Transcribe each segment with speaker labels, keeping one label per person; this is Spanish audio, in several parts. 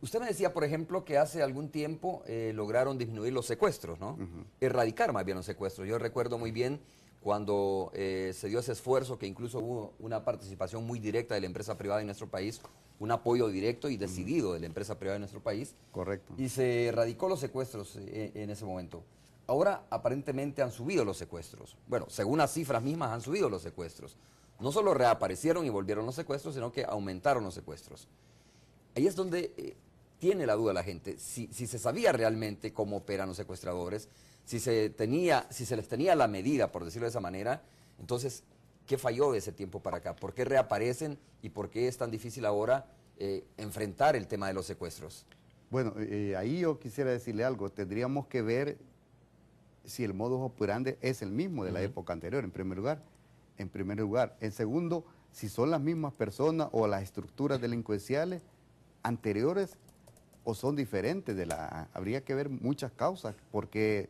Speaker 1: Usted me decía, por ejemplo, que hace algún tiempo lograron disminuir los secuestros, ¿no? Erradicar más bien los secuestros. Yo recuerdo muy bien cuando se dio ese esfuerzo, que incluso hubo una participación muy directa de la empresa privada en nuestro país, un apoyo directo y decidido de la empresa privada en nuestro país.
Speaker 2: Correcto.
Speaker 1: Y se erradicó los secuestros en ese momento. Ahora aparentemente han subido los secuestros. Bueno, según las cifras mismas han subido los secuestros. No solo reaparecieron y volvieron los secuestros, sino que aumentaron los secuestros. Ahí es donde tiene la duda la gente, si se sabía realmente cómo operan los secuestradores, si se les tenía la medida, por decirlo de esa manera. Entonces, ¿qué falló de ese tiempo para acá? ¿Por qué reaparecen y por qué es tan difícil ahora enfrentar el tema de los secuestros?
Speaker 2: Bueno, ahí yo quisiera decirle algo. Tendríamos que ver si el modus operandi es el mismo de la época anterior, en primer lugar. En segundo, si son las mismas personas o las estructuras delincuenciales anteriores o son diferentes habría que ver muchas causas porque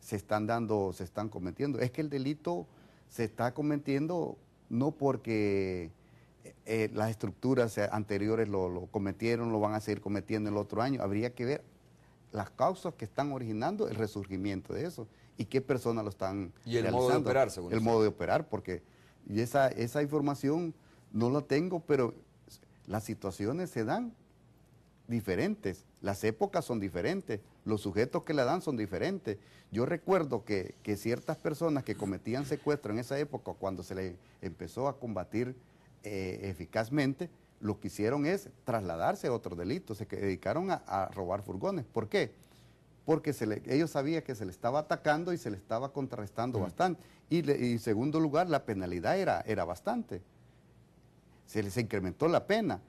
Speaker 2: se están cometiendo. Es que el delito se está cometiendo no porque las estructuras anteriores lo cometieron, lo van a seguir cometiendo el otro año. Habría que ver las causas que están originando el resurgimiento de eso y qué personas lo están
Speaker 1: y el
Speaker 2: realizando.
Speaker 1: modo de operar, según
Speaker 2: el
Speaker 1: usted.
Speaker 2: modo de operar, porque esa información no la tengo, pero las situaciones se dan diferentes, las épocas son diferentes, los sujetos que la dan son diferentes. Yo recuerdo que ciertas personas que cometían secuestro en esa época, cuando se le empezó a combatir eficazmente, lo que hicieron es trasladarse a otros delitos, se dedicaron a robar furgones. ¿Por qué? Porque ellos sabían que se le estaba atacando y se le estaba contrarrestando bastante. Y en segundo lugar, la penalidad era bastante. Se les incrementó la pena.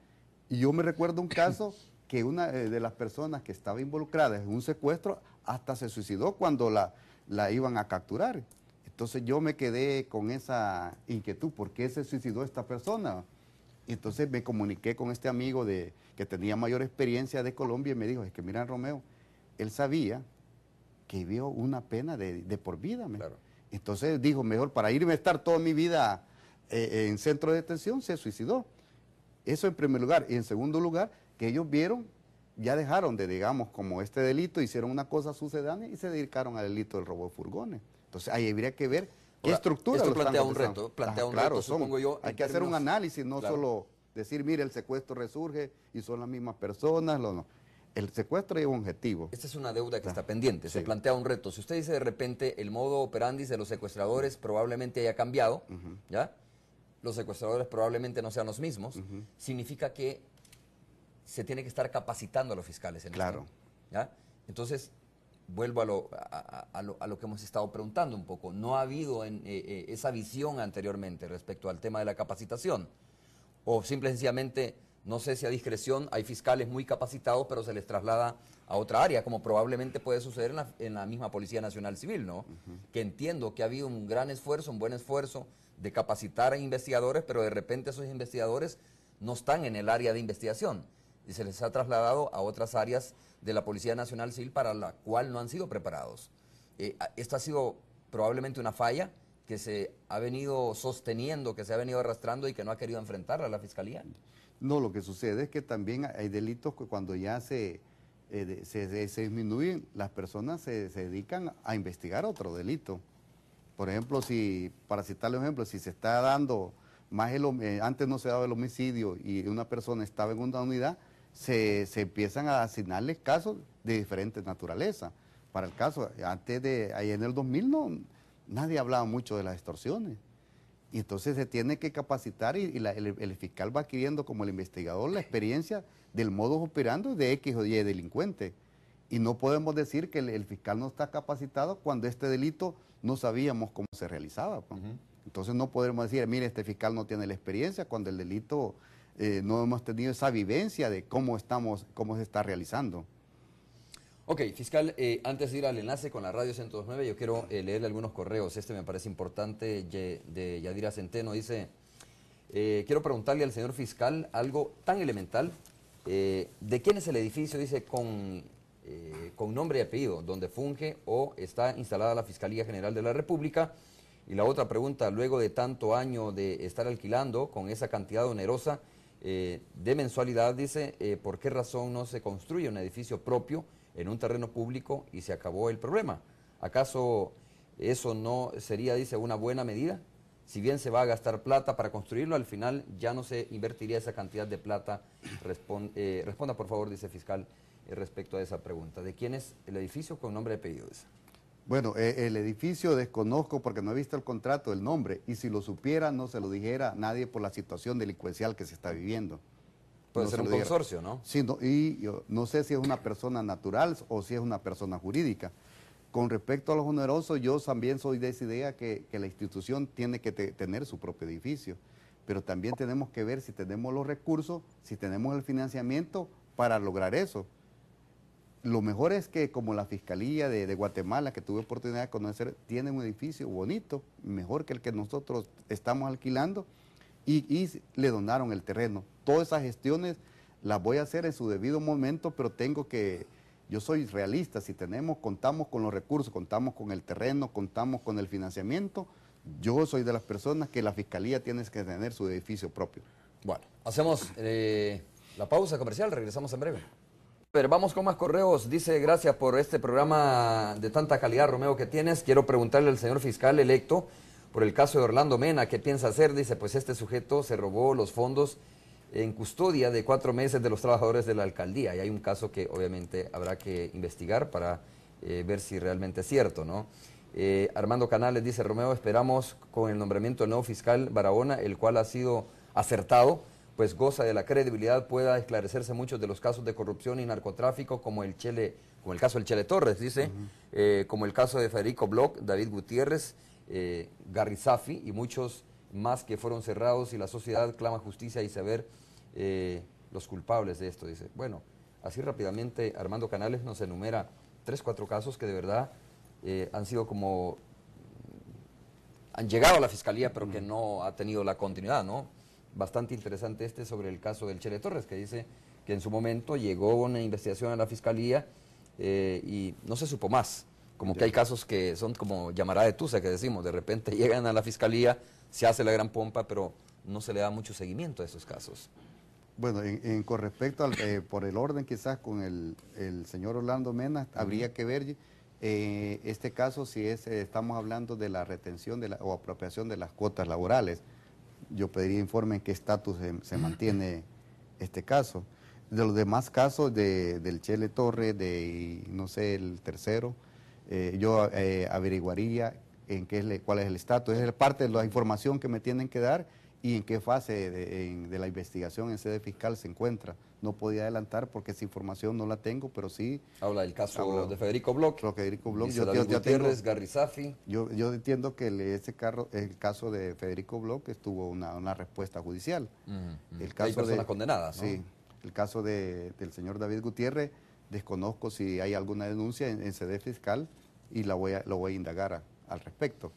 Speaker 2: Y yo me recuerdo un caso que una de las personas que estaba involucrada en un secuestro hasta se suicidó cuando la iban a capturar. Entonces yo me quedé con esa inquietud, ¿por qué se suicidó esta persona? Y entonces me comuniqué con este amigo que tenía mayor experiencia de Colombia y me dijo, es que mira, Romeo, él sabía que vio una pena de por vida.
Speaker 1: Claro.
Speaker 2: Entonces dijo, mejor para irme a estar toda mi vida en centro de detención, se suicidó. Eso en primer lugar. Y en segundo lugar, que ellos vieron, ya dejaron de, digamos, como este delito, hicieron una cosa sucedánea y se dedicaron al delito del robo de furgones. Entonces ahí habría que ver qué estructura
Speaker 1: esto
Speaker 2: lo están
Speaker 1: plantea un
Speaker 2: comenzando.
Speaker 1: reto,
Speaker 2: Claro,
Speaker 1: supongo yo.
Speaker 2: Hay que hacer un análisis, no
Speaker 1: claro,
Speaker 2: solo decir, mire, el secuestro resurge y son las mismas personas, no. El secuestro es un objetivo.
Speaker 1: Esta es una deuda que está pendiente, se
Speaker 2: Sí.
Speaker 1: plantea un reto. Si usted dice de repente el modo operandi de los secuestradores probablemente haya cambiado, ¿ya? Los secuestradores probablemente no sean los mismos, significa que se tiene que estar capacitando a los fiscales en
Speaker 2: Claro.
Speaker 1: esto, ¿ya? Entonces, vuelvo a lo que hemos estado preguntando un poco. No ha habido esa visión anteriormente respecto al tema de la capacitación. O simple y sencillamente, no sé si a discreción hay fiscales muy capacitados, pero se les traslada a otra área, como probablemente puede suceder en la misma Policía Nacional Civil, ¿no? Que entiendo que ha habido un gran esfuerzo, un buen esfuerzo de capacitar a investigadores, pero de repente esos investigadores no están en el área de investigación y se les ha trasladado a otras áreas de la Policía Nacional Civil para la cual no han sido preparados. Esto ha sido probablemente una falla que se ha venido sosteniendo, que se ha venido arrastrando y que no ha querido enfrentar a la Fiscalía.
Speaker 2: No, lo que sucede es que también hay delitos que cuando ya se disminuyen, las personas se dedican a investigar otro delito. Por ejemplo, para citarle un ejemplo, si se está dando antes no se daba el homicidio y una persona estaba en una unidad, se empiezan a asignarles casos de diferentes naturaleza. Para el caso, ahí en el 2000 nadie hablaba mucho de las extorsiones. Y entonces se tiene que capacitar y el fiscal va adquiriendo como el investigador la experiencia del modus operandi de X o Y delincuente. Y no podemos decir que el fiscal no está capacitado cuando este delito no sabíamos cómo se realizaba. Entonces no podemos decir, mire, este fiscal no tiene la experiencia cuando el delito no hemos tenido esa vivencia de cómo se está realizando.
Speaker 1: Ok, fiscal, antes de ir al enlace con la Radio 109, yo quiero leerle algunos correos. Este me parece importante, de Yadira Centeno. Dice, quiero preguntarle al señor fiscal algo tan elemental. ¿De quién es el edificio? Dice, con nombre y apellido, donde funge o está instalada la Fiscalía General de la República. Y la otra pregunta, luego de tanto año de estar alquilando con esa cantidad onerosa, de mensualidad, dice, ¿por qué razón no se construye un edificio propio en un terreno público y se acabó el problema? ¿Acaso eso no sería, dice, una buena medida? Si bien se va a gastar plata para construirlo, al final ya no se invertiría esa cantidad de plata. Responda, por favor, dice fiscal, respecto a esa pregunta. ¿De quién es el edificio con nombre y apellido? Dice.
Speaker 2: Bueno, el edificio desconozco porque no he visto el contrato, el nombre, y si lo supiera no se lo dijera a nadie por la situación delincuencial que se está viviendo.
Speaker 1: Puede
Speaker 2: No
Speaker 1: ser
Speaker 2: se
Speaker 1: un
Speaker 2: lo dijera.
Speaker 1: consorcio, ¿no?
Speaker 2: Sí, y yo no sé si es una persona natural o si es una persona jurídica. Con respecto a los onerosos, yo también soy de esa idea que la institución tiene que tener su propio edificio, pero también tenemos que ver si tenemos los recursos, si tenemos el financiamiento para lograr eso. Lo mejor es que como la Fiscalía de Guatemala, que tuve oportunidad de conocer, tiene un edificio bonito, mejor que el que nosotros estamos alquilando, y le donaron el terreno. Todas esas gestiones las voy a hacer en su debido momento, pero yo soy realista, si contamos con los recursos, contamos con el terreno, contamos con el financiamiento, yo soy de las personas que la Fiscalía tiene que tener su edificio propio.
Speaker 1: Bueno, hacemos la pausa comercial, regresamos en breve. Pero vamos con más correos. Dice, gracias por este programa de tanta calidad, Romeo, que tienes. Quiero preguntarle al señor fiscal electo por el caso de Orlando Mena, ¿qué piensa hacer? Dice, pues este sujeto se robó los fondos en custodia de 4 meses de los trabajadores de la alcaldía. Y hay un caso que obviamente habrá que investigar para ver si realmente es cierto, ¿no? Armando Canales dice, Romeo, esperamos con el nombramiento del nuevo fiscal Barahona, el cual ha sido acertado, pues goza de la credibilidad, pueda esclarecerse muchos de los casos de corrupción y narcotráfico, como el caso del Chele Torres, dice, como el caso de Federico Bloch, David Gutiérrez, Garry Safi y muchos más que fueron cerrados y la sociedad clama justicia y saber los culpables de esto, dice. Bueno, así rápidamente Armando Canales nos enumera 3, 4 casos que de verdad han sido han llegado a la fiscalía, pero que no ha tenido la continuidad, ¿no? Bastante interesante sobre el caso del Chele Torres, que dice que en su momento llegó una investigación a la fiscalía y no se supo más. Como que hay casos que son como llamará de tusa, que decimos, de repente llegan a la fiscalía, se hace la gran pompa, pero no se le da mucho seguimiento a esos casos.
Speaker 2: Bueno, con respecto por el orden quizás con el señor Orlando Mena, habría que ver este caso si estamos hablando de la retención o apropiación de las cuotas laborales. Yo pediría informe en qué estatus se mantiene este caso. De los demás casos del Chele Torres, no sé, el tercero, yo averiguaría cuál es el estatus. Es parte de la información que me tienen que dar y en qué fase de la investigación en sede fiscal se encuentra. No podía adelantar porque esa información no la tengo, pero sí...
Speaker 1: Habla del caso de Federico Bloch.
Speaker 2: Federico Bloch.
Speaker 1: Dice David Gutiérrez, Garry Safi.
Speaker 2: Yo entiendo que el caso de Federico Bloch tuvo una respuesta judicial.
Speaker 1: Hay personas condenadas, ¿no?
Speaker 2: Sí. El caso del señor David Gutiérrez, desconozco si hay alguna denuncia en sede fiscal y lo voy a indagar al respecto.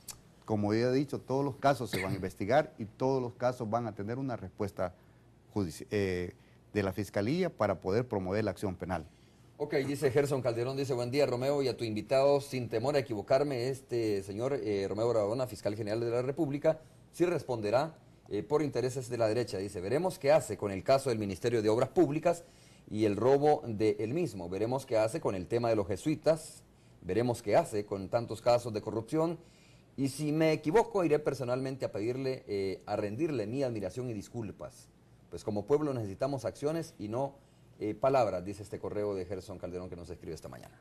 Speaker 2: Como ya he dicho, todos los casos se van a investigar y todos los casos van a tener una respuesta de la Fiscalía para poder promover la acción penal.
Speaker 1: Ok, dice Gerson Calderón, dice, buen día Romeo y a tu invitado, sin temor a equivocarme, este señor Romeo Barahona, fiscal general de la República, sí responderá por intereses de la derecha. Dice, veremos qué hace con el caso del Ministerio de Obras Públicas y el robo del mismo, veremos qué hace con el tema de los jesuitas, veremos qué hace con tantos casos de corrupción. Y si me equivoco, iré personalmente a pedirle, a rendirle mi admiración y disculpas. Pues como pueblo necesitamos acciones y no palabras, dice este correo de Gerson Calderón que nos escribe esta mañana.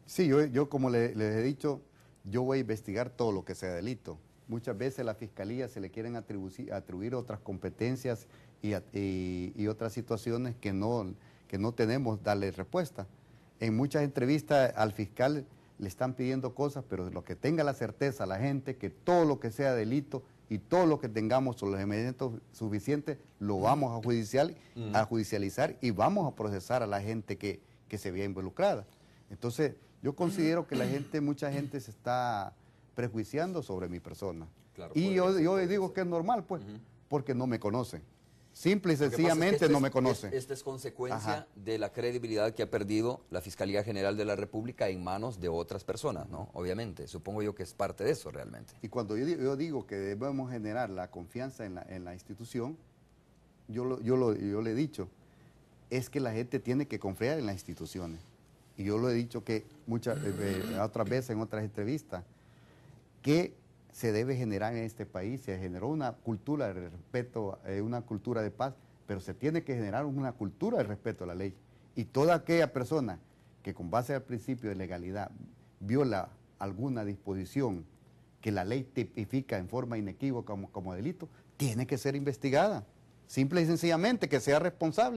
Speaker 2: Sí, yo como les he dicho, yo voy a investigar todo lo que sea delito. Muchas veces a la Fiscalía se le quieren atribuir otras competencias y otras situaciones que no tenemos darle respuesta. En muchas entrevistas al fiscal le están pidiendo cosas, pero lo que tenga la certeza la gente que todo lo que sea delito y todo lo que tengamos sobre los elementos suficientes lo vamos a judicializar y vamos a procesar a la gente que se vea involucrada. Entonces, yo considero que mucha gente se está prejuiciando sobre mi persona. Claro, y yo digo que es normal, pues, porque no me conocen. Simple y sencillamente no me conocen.
Speaker 1: Esta es consecuencia de la credibilidad que ha perdido la Fiscalía General de la República en manos de otras personas, ¿no? Obviamente, supongo yo que es parte de eso realmente.
Speaker 2: Y cuando yo digo que debemos generar la confianza en la institución, yo le he dicho, es que la gente tiene que confiar en las instituciones. Y yo lo he dicho que otras veces en otras entrevistas, que se debe generar en este país. Se generó una cultura de respeto, una cultura de paz, pero se tiene que generar una cultura de respeto a la ley. Y toda aquella persona que con base al principio de legalidad viola alguna disposición que la ley tipifica en forma inequívoca como delito, tiene que ser investigada. Simple y sencillamente que sea responsable.